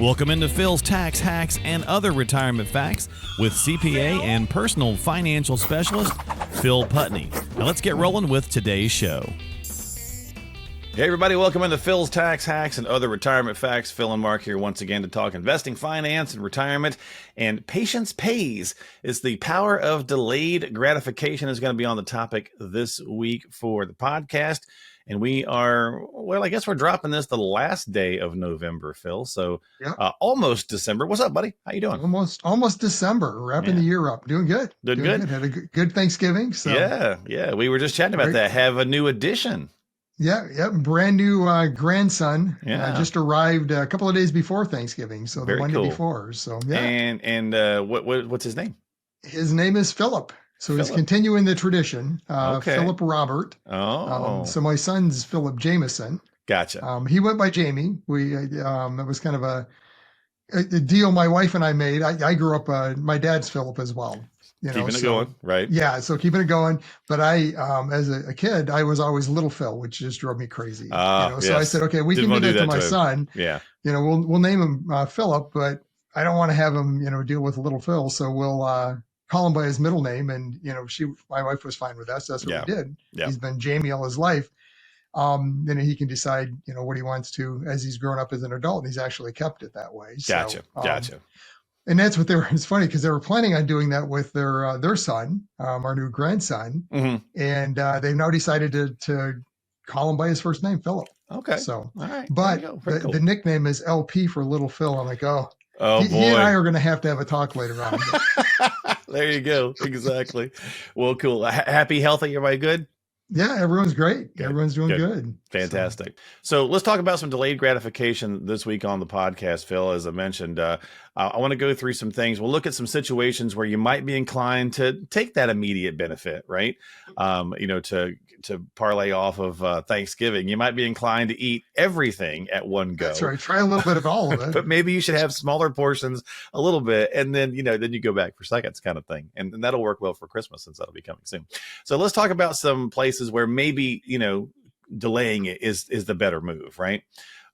Welcome into Phil's Tax Hacks and Other Retirement Facts with CPA and personal financial specialist, Phil Putney. Now let's get rolling with today's show. Hey everybody, welcome into Phil's Tax Hacks and Other Retirement Facts. Phil and Mark here once again to talk investing, finance, and retirement. And patience pays is the power of delayed gratification is going to be on the topic this week for the podcast. And we are, well, I guess we're dropping this the last day of November, Phil. So almost December. What's up, buddy? How you doing? Almost December. Wrapping the year up. Doing good. Doing good. Had a good Thanksgiving. So Yeah. We were just chatting about that. Have a new addition. Yeah. Brand new grandson. Just arrived a couple of days before Thanksgiving. So the Monday before. So yeah. And what's his name? His name is Philip. So he's continuing the tradition. Philip Robert. So my son's Philip Jameson. Gotcha. He went by Jamie. It was kind of a deal my wife and I made. I grew up. My dad's Philip as well. Keeping it going, right? Yeah, so keeping it going. But I, as a kid, I was always Little Phil, which just drove me crazy. So I said, okay, we can do that to my son. Yeah. We'll name him Philip, but I don't want to have him, deal with Little Phil. So we'll call him by his middle name. And my wife was fine with that. So that's what we did. Yeah. He's been Jamie all his life. Then he can decide, what he wants to as he's grown up as an adult. And he's actually kept it that way. Gotcha. And that's what it's funny because they were planning on doing that with their son, our new grandson. Mm-hmm. And they've now decided to call him by his first name, Philip. Okay. So, all right. But the nickname is LP for Little Phil. I'm like, boy. He and I are going to have a talk later on. There you go. Exactly. Well, cool. Happy, healthy. Everybody good? Yeah, everyone's great. Good. Everyone's doing good. Fantastic. So let's talk about some delayed gratification this week on the podcast, Phil. As I mentioned, I want to go through some things. We'll look at some situations where you might be inclined to take that immediate benefit, right? To parlay off of Thanksgiving. You might be inclined to eat everything at one go. That's right. Try a little bit of all of it. But maybe you should have smaller portions a little bit, and then you go back for seconds kind of thing. And that'll work well for Christmas since that'll be coming soon. So let's talk about some places where maybe, delaying it is the better move, right?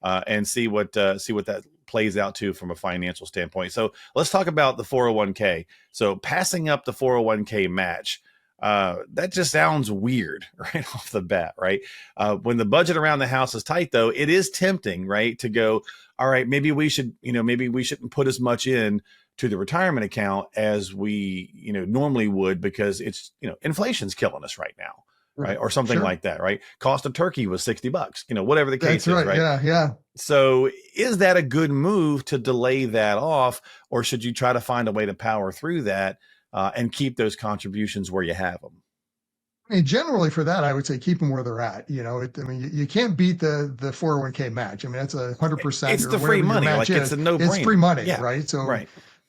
And see what that plays out to from a financial standpoint. So let's talk about the 401k. So passing up the 401k match, that just sounds weird right off the bat, right? When the budget around the house is tight, though, it is tempting, right, to go, all right, maybe we shouldn't put as much in to the retirement account as we, normally would because it's, inflation's killing us right now. Right. Or something like that. Right. Cost of turkey was $60, whatever the case is. Right. Yeah. So is that a good move to delay that off, or should you try to find a way to power through that and keep those contributions where you have them? I mean, generally for that, I would say keep them where they're at. You can't beat the 401k match. I mean, that's 100%. It's the free money. Like it's a no-brainer. It's free money, right? So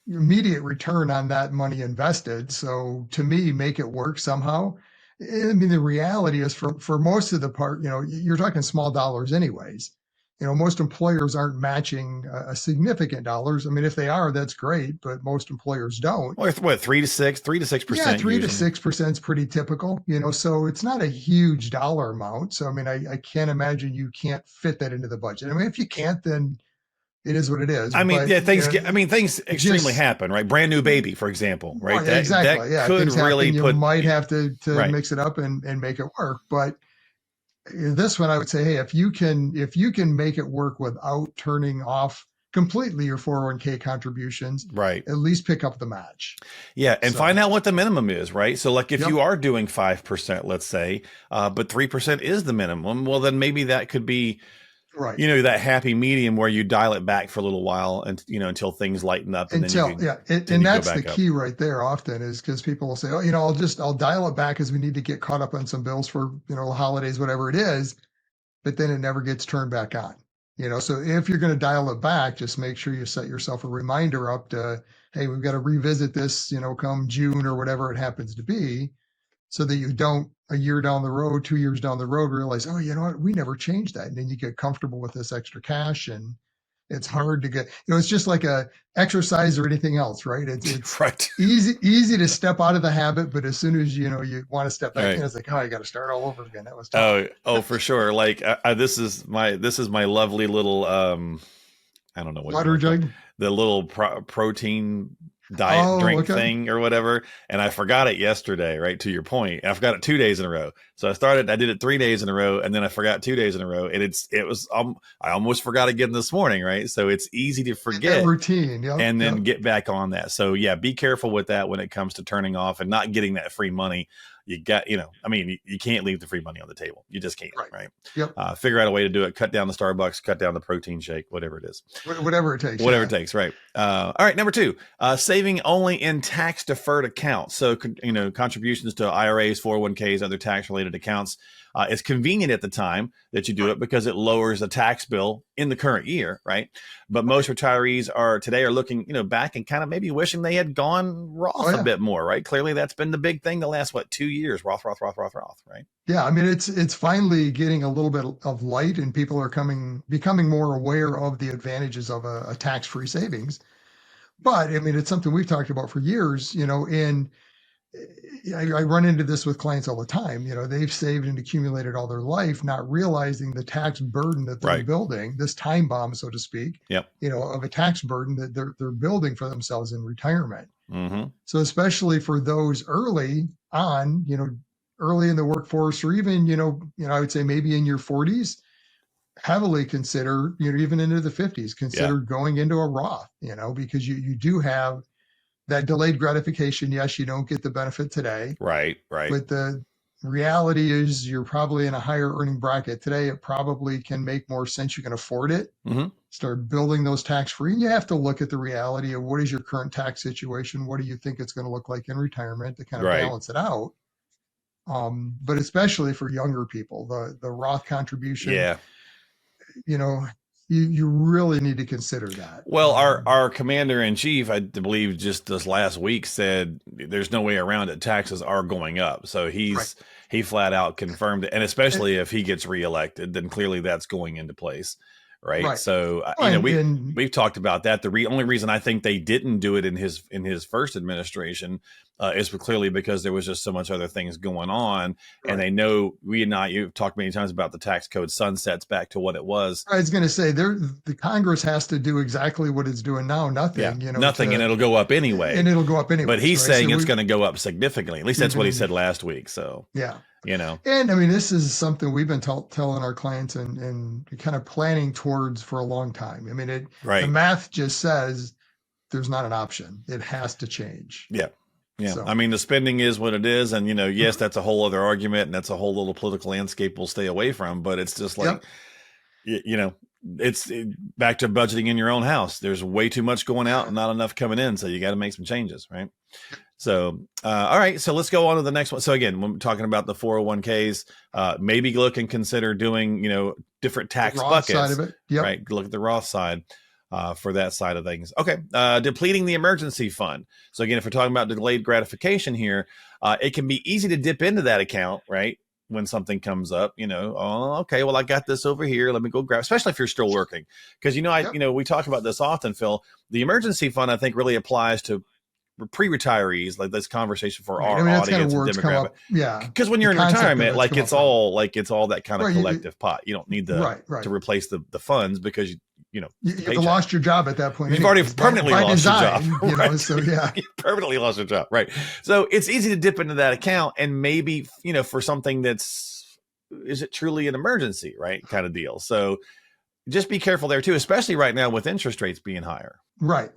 immediate return on that money invested. So to me, make it work somehow. I mean, the reality is for most of the part, you're talking small dollars anyways. Most employers aren't matching a significant dollars. I mean, if they are, that's great, but most employers don't. Well, what, 3 to 6%? Yeah, 3 to 6% is pretty typical, so it's not a huge dollar amount. So, I mean, I can't imagine you can't fit that into the budget. I mean, if you can't, then it is what it is. I mean, things extremely happen, right? Brand new baby, for example, right? Exactly. That could really you might have to mix it up and make it work. But this one, I would say, hey, if you can make it work without turning off completely your 401k contributions, right? At least pick up the match. Yeah, and find out what the minimum is, right? So, like, if you are doing 5%, let's say, but 3% is the minimum, well, then maybe that could be. Right. That happty medium where you dial it back for a little while and, until things lighten up. And and that's the key right there often is because people will say, I'll dial it back as we need to get caught up on some bills for, holidays, whatever it is. But then it never gets turned back on, so if you're going to dial it back, just make sure you set yourself a reminder up to, hey, we've got to revisit this, come June or whatever it happens to be. So that you don't a year down the road, 2 years down the road, realize, oh, you know what, we never changed that. And then you get comfortable with this extra cash and it's hard to get, it's just like a exercise or anything else, right? It's right. easy to step out of the habit, but as soon as, you want to step back in, it's like, oh, I got to start all over again. That was tough. Oh, for sure. Like this is my lovely little, I don't know what you Water want to call it, jug. the little protein diet Oh, drink okay. thing or whatever. And I forgot it yesterday, right? To your point. I forgot it 2 days in a row. So I did it 3 days in a row, and then I forgot 2 days in a row. And I almost forgot again this morning, right? So it's easy to Get that forget routine. Yep. and then Yep. get back on that. So yeah, be careful with that when it comes to turning off and not getting that free money. You got, you can't leave the free money on the table. You just can't, right? Yep. Figure out a way to do it. Cut down the Starbucks, cut down the protein shake, whatever it is. Whatever it takes. Whatever it takes, right? All right, number 2, saving only in tax deferred accounts. So, contributions to IRAs, 401ks, other tax related accounts. It's convenient at the time that you do it because it lowers the tax bill in the current year, right? But most retirees are looking, back and kind of maybe wishing they had gone Roth a bit more, right? Clearly, that's been the big thing the last 2 years. Roth, right? Yeah, I mean it's finally getting a little bit of light, and people are becoming more aware of the advantages of a tax-free savings. But I mean, it's something we've talked about for years, and I run into this with clients all the time. They've saved and accumulated all their life, not realizing the tax burden that they're building, this time bomb, so to speak, of a tax burden that they're building for themselves in retirement. Mm-hmm. So especially for those early on, early in the workforce, or even, I would say maybe in your 40s, heavily consider, even into the 50s, consider going into a Roth, because you do have that delayed gratification. Yes, you don't get the benefit today. Right. But the reality is you're probably in a higher earning bracket today. It probably can make more sense. You can afford it. Mm-hmm. Start building those tax-free. And you have to look at the reality of what is your current tax situation? What do you think it's going to look like in retirement to kind of balance it out? But especially for younger people, the Roth contribution, you really need to consider that. Well, our commander in chief, I believe, just this last week said there's no way around it. Taxes are going up, so he flat out confirmed it. And especially if he gets reelected, then clearly that's going into place, right? So we've talked about that. The only reason I think they didn't do it in his first administration is clearly because there was just so much other things going on, and they know you've talked many times about the tax code sunsets back to what it was. I was going to say the Congress has to do exactly what it's doing now. Nothing, nothing, and it'll go up anyway. But he's saying it's going to go up significantly. At least that's what he said last week. So and I mean, this is something we've been telling our clients and kind of planning towards for a long time. I mean, the math just says there's not an option. It has to change. Yeah. So. I mean, the spending is what it is. And, yes, that's a whole other argument, and that's a whole little political landscape we'll stay away from. But it's just like, it's back to budgeting in your own house. There's way too much going out and not enough coming in. So you got to make some changes, right? So, all right. So let's go on to the next one. So again, when we're talking about the 401ks, maybe look and consider doing, different tax buckets, side of it. Right? Look at the Roth side. For that side of things. Okay. Depleting the emergency fund. So again, if we're talking about delayed gratification here, it can be easy to dip into that account, right? When something comes up, okay, well, I got this over here. Let me go grab, especially if you're still working. Because, we talk about this often, Phil. The emergency fund, I think, really applies to pre-retirees, like this conversation for our audience and demographic. Because when you're in retirement, it's all that kind of collective pot. You don't need to replace the funds because you've lost your job at that point. You've already permanently lost your job. So you permanently lost your job, right? So it's easy to dip into that account, and maybe for something is it truly an emergency, right? Kind of deal. So just be careful there too, especially right now with interest rates being higher. Right.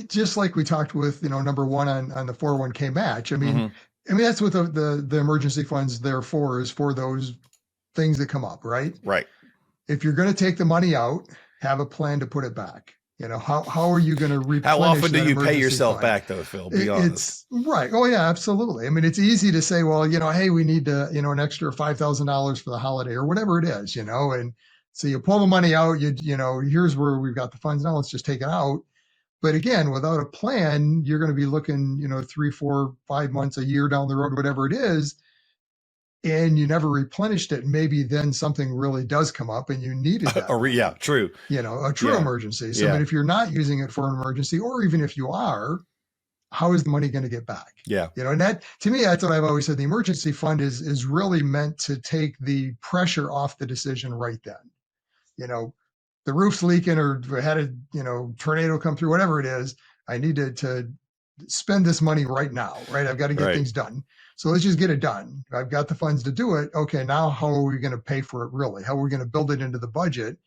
Just like we talked with number one on the 401k match. I mean, that's what the emergency funds there for, is for those things that come up, right? Right. If you're going to take the money out, have a plan to put it back. How are you going to replenish? How often do you pay yourself back, though, Phil? Be honest. It's right. Oh yeah, absolutely. I mean, it's easy to say, well, hey, we need to, an extra $5,000 for the holiday or whatever it is, and so you pull the money out. Here's where we've got the funds now. Let's just take it out. But again, without a plan, you're going to be looking, 3, 4, 5 months, a year down the road, whatever it is, and you never replenished it. Maybe then something really does come up and you needed that. True. A true emergency. So I mean, if you're not using it for an emergency, or even if you are, how is the money going to get back? Yeah. And that, to me, that's what I've always said. The emergency fund is really meant to take the pressure off the decision right then. the roof's leaking or had a tornado come through, whatever it is. I need to spend this money right now, right? I've got to get Right. things done. So let's just get it done. I've got the funds to do it. Okay, now how are we going to pay for it really? How are we going to build it into the budget?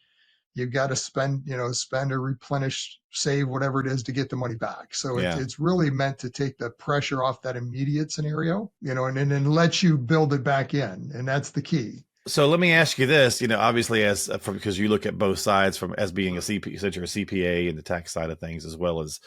You've got to spend or replenish, save, whatever it is to get the money back. So Yeah. it's really meant to take the pressure off that immediate scenario, and then let you build it back in. And that's the key. So let me ask you this, obviously because you look at both sides from as being a CP, since you're a CPA and the tax side of things, as well as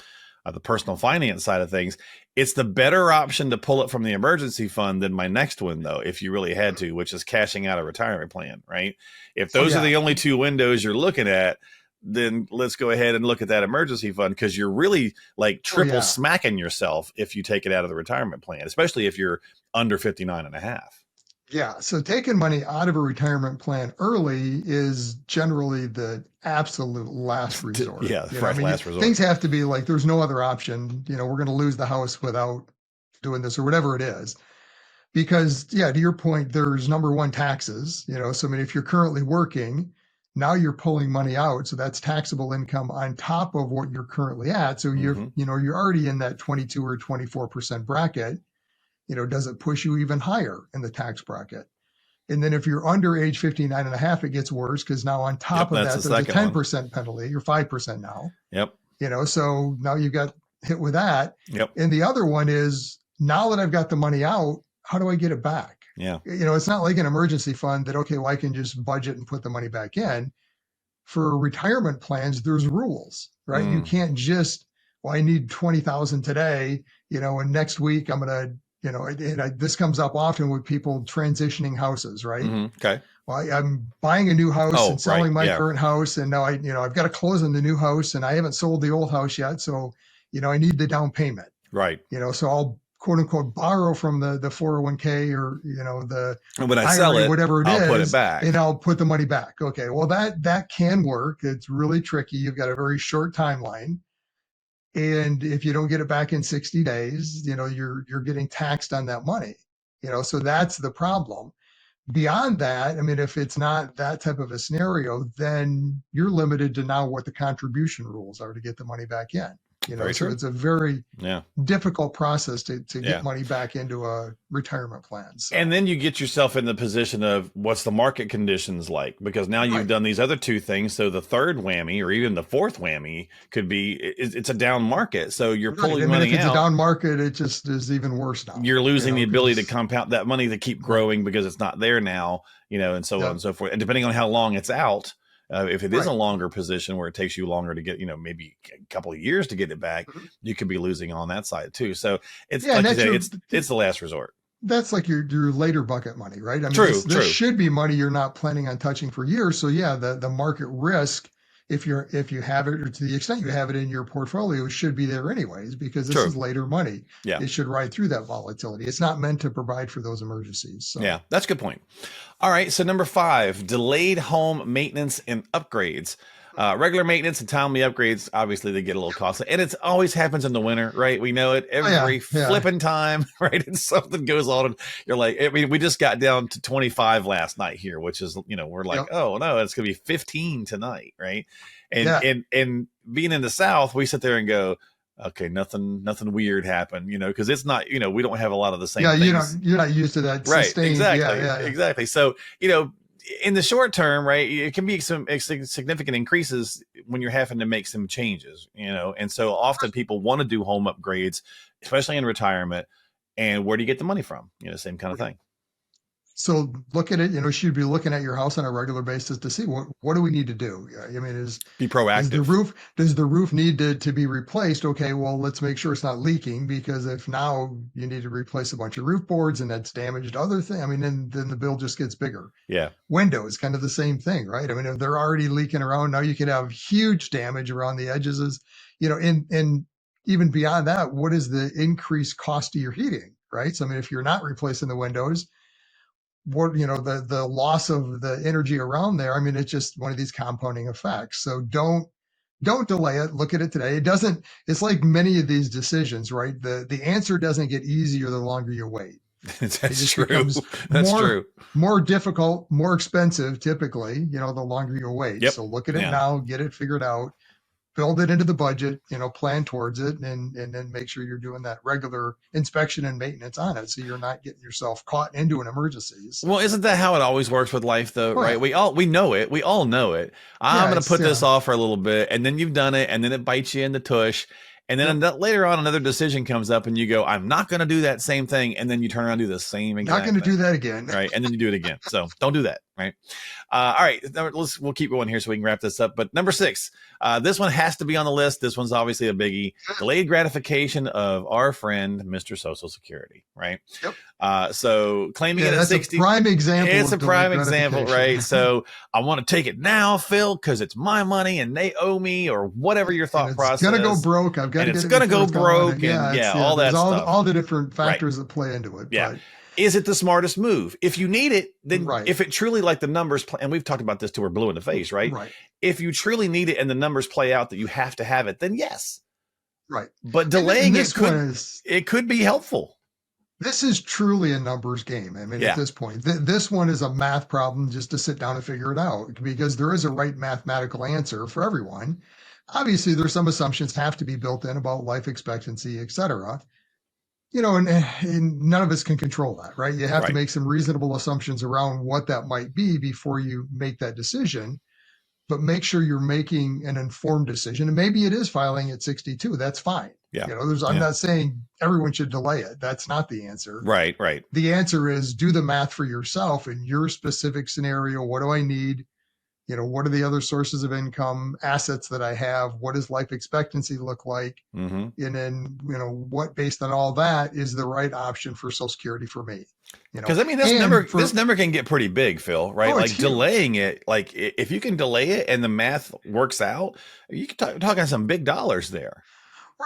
the personal finance side of things, it's the better option to pull it from the emergency fund than my next one, though, if you really had to, which is cashing out a retirement plan, right? If those are the only two windows you're looking at, then let's go ahead and look at that emergency fund, because you're really like triple smacking yourself if you take it out of the retirement plan, especially if you're under 59 and a half. Yeah. So taking money out of a retirement plan early is generally the absolute last resort. Yeah, last resort. Things have to be like there's no other option. We're going to lose the house without doing this or whatever it is. Because, to your point, there's number one, taxes. So if you're currently working, now you're pulling money out. So that's taxable income on top of what you're currently at. So you're already in that 22 or 24% bracket. Does it push you even higher in the tax bracket? And then if you're under age 59 and a half, it gets worse because now on top of that, there's a 10% penalty. You're 5% now. Yep. So now you got hit with that. Yep. And the other one is, now that I've got the money out, how do I get it back? Yeah. It's not like an emergency fund that, okay, well, I can just budget and put the money back in. For retirement plans, there's rules, right? You can't just, well, I need 20,000 today, and next week I'm going to, this comes up often with people transitioning houses, right? Okay. Well, I'm buying a new house and selling my current house. And now I've got to close on the new house and I haven't sold the old house yet. So, I need the down payment. Right. So I'll quote unquote borrow from the 401k or, and when I sell it, whatever I'll put it back and I'll put the money back. Okay. Well, that can work. It's really tricky. You've got a very short timeline. And if you don't get it back in 60 days, you're getting taxed on that money, so that's the problem. Beyond that, if it's not that type of a scenario, then you're limited to now what the contribution rules are to get the money back in. So it's a very difficult process to get money back into a retirement plan. So. And then you get yourself in the position of what's the market conditions like, because now you've done these other two things. So the third whammy or even the fourth whammy could be it's a down market. So you're pulling money if it's out. A down market, it just is even worse now. You're losing the ability to compound that money to keep growing because it's not there now, and so on and so forth. And depending on how long it's out, if it is a longer position where it takes you longer to get, maybe a couple of years to get it back, you could be losing on that side too. So it's like you say, it's the last resort. That's like your later bucket money, right? True. This should be money you're not planning on touching for years. So the market risk, if you have it, or to the extent you have it in your portfolio, should be there anyways, because this is later money. Yeah. It should ride through that volatility. It's not meant to provide for those emergencies. So. Yeah, that's a good point. All right. So number 5, delayed home maintenance and upgrades. Regular maintenance and timely upgrades, obviously they get a little costly, and it always happens in the winter, right? We know it every flipping time, right? And something goes on and you're like, we just got down to 25 last night here, which is, we're like, oh no, it's going to be 15 tonight. Right. And being in the South, we sit there and go, okay, nothing weird happened, because it's not, we don't have a lot of the same things. You're not used to that. Right. Sustained, Exactly. So, in the short term, right, it can be some significant increases when you're having to make some changes, and so often people want to do home upgrades, especially in retirement. And where do you get the money from? Same kind of thing. So look at it, should be looking at your house on a regular basis to see what do we need to do? Be proactive. Does the roof need to be replaced? Okay, well, let's make sure it's not leaking, because if now you need to replace a bunch of roof boards and that's damaged other thing, then the bill just gets bigger. Yeah. Windows, kind of the same thing, right? If they're already leaking around, now you could have huge damage around the edges, and even beyond that, what is the increased cost to your heating, right? So, if you're not replacing the windows, what the loss of the energy around there, it's just one of these compounding effects. So don't delay it. Look at it today. It's like many of these decisions, right? The answer doesn't get easier the longer you wait. It That's just true. becomes That's true. more difficult, more expensive, typically, the longer you wait. Yep. So look at it Yeah. now, get it figured out, build it into the budget, plan towards it, and then make sure you're doing that regular inspection and maintenance on it, so you're not getting yourself caught into an emergency. So, Well, isn't that how it always works with life though, oh right? yeah, We know it. We all know it. I'm yeah, going to it's put this off for a little bit, and then you've done it, and then it bites you in the tush. And then yep. later on, another decision comes up, and you go, "I'm not going to do that same thing," and then you turn around and do the same Not exact going to thing, do that again. right? And then you do it again. So don't do that, right? All right, we'll keep going here so we can wrap this up. But number 6, this one has to be on the list. This one's obviously a biggie: delayed gratification of our friend Mr. Social Security, right? Yep. So claiming it at That's 60, a prime example. it's a prime example, right? Gratification. So I want to take it now, Phil, because it's my money and they owe me, or whatever your and thought it's process. gonna go broke. I've got to And it's get it gonna before go it's gone. broke, and all There's that stuff. all the different Right. factors that play into it. Yeah. But Is it the smartest move? If you need it, then Right. if it truly, like the numbers, and we've talked about this till we're blue in the face, right? Right. If you truly need it and the numbers play out that you have to have it, then yes. Right. But delaying this it could be helpful. This is truly a numbers game. I mean, Yeah. at this point, this one is a math problem just to sit down and figure it out, because there is a right mathematical answer for everyone. Obviously, there's some assumptions have to be built in about life expectancy, et cetera. And none of us can control that, right? You have to Right. make some reasonable assumptions around what that might be before you make that decision. But make sure you're making an informed decision. And maybe it is filing at 62. That's fine. Yeah. I'm not saying everyone should delay it. That's not the answer. Right. Right. The answer is do the math for yourself in your specific scenario. What do I need? What are the other sources of income, assets that I have? What does life expectancy look like? Mm-hmm. And then, what, based on all that, is the right option for Social Security for me? Because I mean, this number can get pretty big, Phil, right? Like delaying it, like if you can delay it and the math works out, you can talking some big dollars there.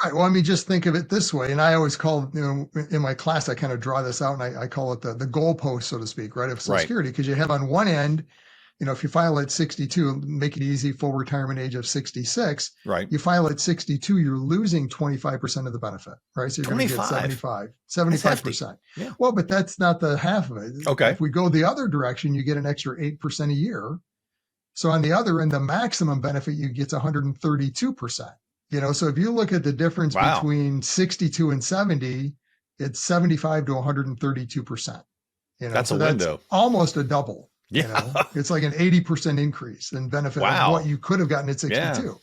Right. Well, I mean, just think of it this way. And I always call, in my class, I kind of draw this out, and I call it the goalpost, so to speak, right, of Social Security, because you have on one end, if you file at 62, make it easy, full retirement age of 66. Right. You file at 62, you're losing 25% of the benefit, right? So you're going to get 75%. Yeah. Well, but that's not the half of it. Okay. If we go the other direction, you get an extra 8% a year. So on the other end, the maximum benefit you get is 132%. So if you look at the difference between 62 and 70, it's 75 to 132%. That's a window. That's almost a double. Yeah. It's like an 80% increase in benefit of what you could have gotten at 62. Yeah.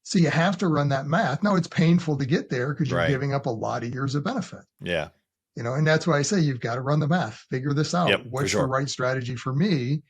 So you have to run that math. Now it's painful to get there because you're giving up a lot of years of benefit. Yeah. And that's why I say you've got to run the math, figure this out. Yep, what's the right strategy for me?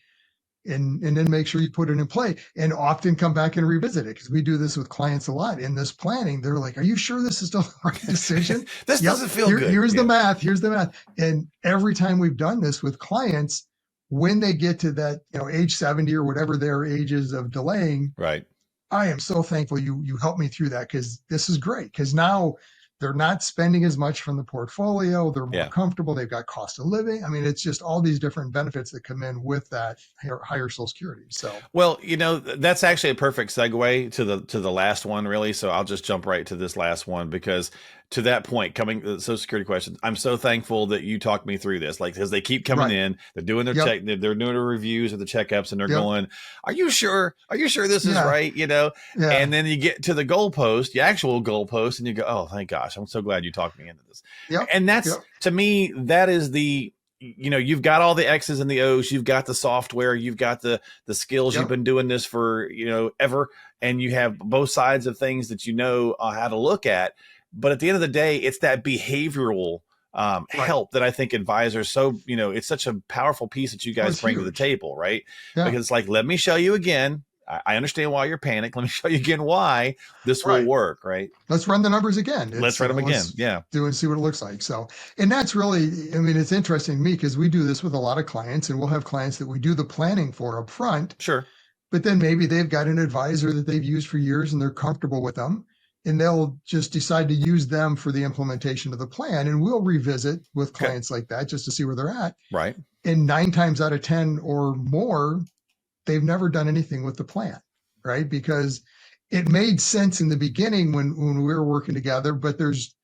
And then make sure you put it in play, and often come back and revisit it, because we do this with clients a lot in this planning. They're like, are you sure this is still the right decision? This doesn't feel good. Here's the math. Here's the math. And every time we've done this with clients, when they get to that, age 70 or whatever their age is of delaying, right, I am so thankful you helped me through that, because this is great, because now they're not spending as much from the portfolio. They're more comfortable. They've got cost of living. I mean, it's just all these different benefits that come in with that higher Social Security. So, well, that's actually a perfect segue to the last one, really. So I'll just jump right to this last one, because to that point, coming the Social Security question, I'm so thankful that you talked me through this, like, because they keep coming in, they're doing their check, they're doing the reviews or the checkups, and they're going, are you sure this is right? And then you get to the goalpost, the actual goalpost, and you go, oh, thank gosh, I'm so glad you talked me into this. And that's, to me, that is the, you've got all the X's and the O's, you've got the software, you've got the skills, you've been doing this for, ever, and you have both sides of things that how to look at. But at the end of the day, it's that behavioral help that I think advisors, it's such a powerful piece that you guys bring to the table, right? Because it's like, let me show you again. I understand why you're panicked. Let me show you again why this will work, right? Let's run the numbers again. Let's run them again. Yeah. Do and see what it looks like. So, and that's really, I mean, it's interesting to me, because we do this with a lot of clients, and we'll have clients that we do the planning for up front. Sure. But then maybe they've got an advisor that they've used for years and they're comfortable with them, and they'll just decide to use them for the implementation of the plan. And we'll revisit with clients like that just to see where they're at. Right. And 9 times out of 10 or more, they've never done anything with the plan, right? Because it made sense in the beginning when we were working together, but there's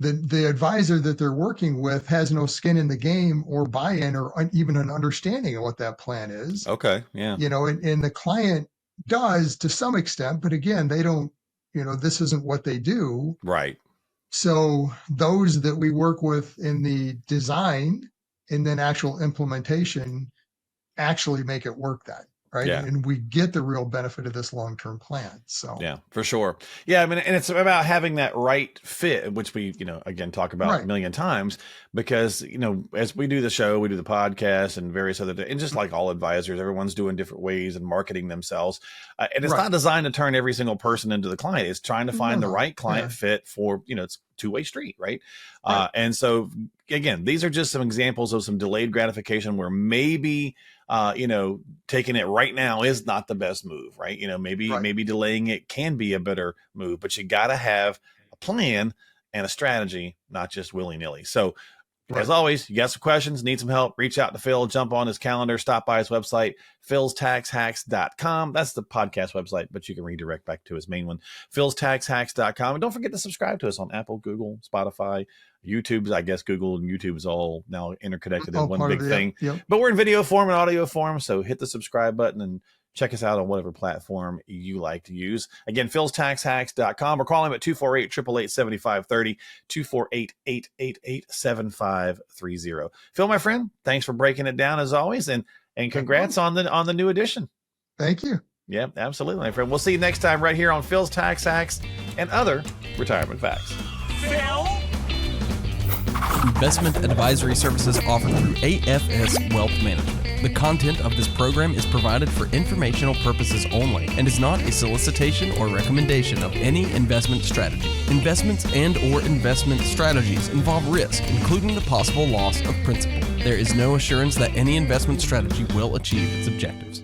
the advisor that they're working with has no skin in the game or buy-in or even an understanding of what that plan is. Okay. Yeah. And the client does to some extent, but again, they don't, this isn't what they do. Right. So those that we work with in the design and then actual implementation actually make it work then. Right. Yeah. And we get the real benefit of this long-term plan. So yeah, for sure. Yeah. I mean, and it's about having that right fit, which we, again, talk about a million times, because, as we do the show, we do the podcast and various other, and just like all advisors, everyone's doing different ways and marketing themselves. And it's not designed to turn every single person into the client. It's trying to find the right client fit for, it's two-way street. Right. And so again, these are just some examples of some delayed gratification where maybe, taking it right now is not the best move, right? Maybe delaying it can be a better move, but you got to have a plan and a strategy, not just willy-nilly. So as always, you got some questions, need some help, reach out to Phil, jump on his calendar, stop by his website, philstaxhacks.com. That's the podcast website, but you can redirect back to his main one, philstaxhacks.com. And don't forget to subscribe to us on Apple, Google, Spotify, YouTube. I guess Google and YouTube is all now interconnected in one big thing. But we're in video form and audio form, so hit the subscribe button and check us out on whatever platform you like to use. Again, philstaxhacks.com, or call him at 248-888-7530, 248-888-7530. Phil, my friend, thanks for breaking it down as always, and congrats on the new edition. Thank you. Yeah, absolutely, my friend. We'll see you next time right here on Phil's Tax Hacks and other retirement facts. Phil? Investment advisory services offered through AFS Wealth Management. The content of this program is provided for informational purposes only and is not a solicitation or recommendation of any investment strategy. Investments and/or investment strategies involve risk, including the possible loss of principal. There is no assurance that any investment strategy will achieve its objectives.